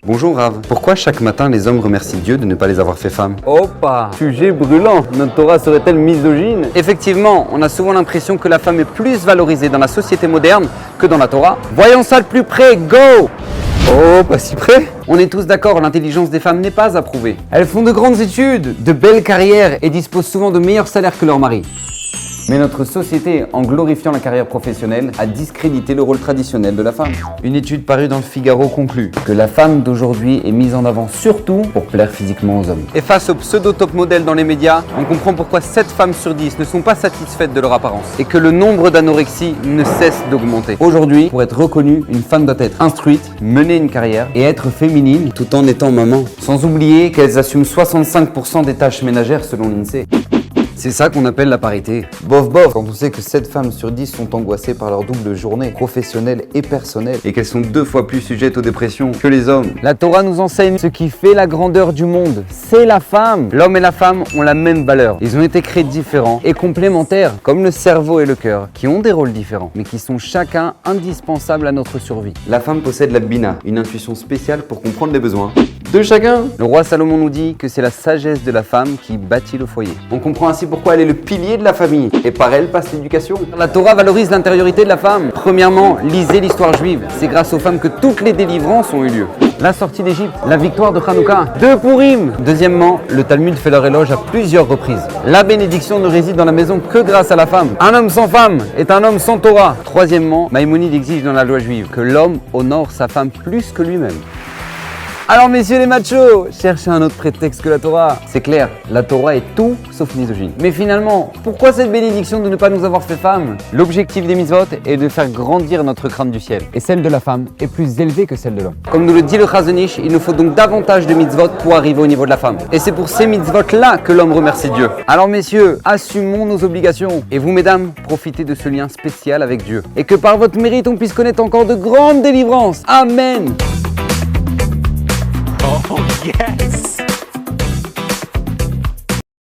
Bonjour Rav. Pourquoi chaque matin les hommes remercient Dieu de ne pas les avoir fait femmes? Opa, sujet brûlant. Notre Torah serait-elle misogyne? Effectivement, on a souvent l'impression que la femme est plus valorisée dans la société moderne que dans la Torah. Voyons ça de plus près, go! Oh, pas si près. On est tous d'accord, l'intelligence des femmes n'est pas approuvée. Elles font de grandes études, de belles carrières et disposent souvent de meilleurs salaires que leurs maris. Mais notre société, en glorifiant la carrière professionnelle, a discrédité le rôle traditionnel de la femme. Une étude parue dans le Figaro conclut que la femme d'aujourd'hui est mise en avant surtout pour plaire physiquement aux hommes. Et face aux pseudo-top modèles dans les médias, on comprend pourquoi 7 femmes sur 10 ne sont pas satisfaites de leur apparence et que le nombre d'anorexie ne cesse d'augmenter. Aujourd'hui, pour être reconnue, une femme doit être instruite, mener une carrière et être féminine tout en étant maman. Sans oublier qu'elles assument 65% des tâches ménagères selon l'INSEE. C'est ça qu'on appelle la parité. Bof bof, quand on sait que 7 femmes sur 10 sont angoissées par leur double journée, professionnelle et personnelle. Et qu'elles sont 2 fois plus sujettes aux dépressions que les hommes. La Torah nous enseigne ce qui fait la grandeur du monde, c'est la femme. L'homme et la femme ont la même valeur. Ils ont été créés différents et complémentaires, comme le cerveau et le cœur, qui ont des rôles différents, mais qui sont chacun indispensables à notre survie. La femme possède la bina, une intuition spéciale pour comprendre les besoins de chacun. Le roi Salomon nous dit que c'est la sagesse de la femme qui bâtit le foyer. On comprend ainsi pourquoi elle est le pilier de la famille, et par elle passe l'éducation. La Torah valorise l'intériorité de la femme. Premièrement, lisez l'histoire juive. C'est grâce aux femmes que toutes les délivrances ont eu lieu. La sortie d'Égypte, la victoire de Hanouka, de Pourim. Deuxièmement, le Talmud fait leur éloge à plusieurs reprises. La bénédiction ne réside dans la maison que grâce à la femme. Un homme sans femme est un homme sans Torah. Troisièmement, Maïmonide exige dans la loi juive que l'homme honore sa femme plus que lui-même. Alors messieurs les machos, cherchez un autre prétexte que la Torah. C'est clair, la Torah est tout sauf misogyne. Mais finalement, pourquoi cette bénédiction de ne pas nous avoir fait femmes? L'objectif des mitzvot est de faire grandir notre crainte du ciel. Et celle de la femme est plus élevée que celle de l'homme. Comme nous le dit le Chazon Ish, il nous faut donc davantage de mitzvot pour arriver au niveau de la femme. Et c'est pour ces mitzvot-là que l'homme remercie Dieu. Alors messieurs, assumons nos obligations. Et vous mesdames, profitez de ce lien spécial avec Dieu. Et que par votre mérite, on puisse connaître encore de grandes délivrances. Amen. Oh, yes!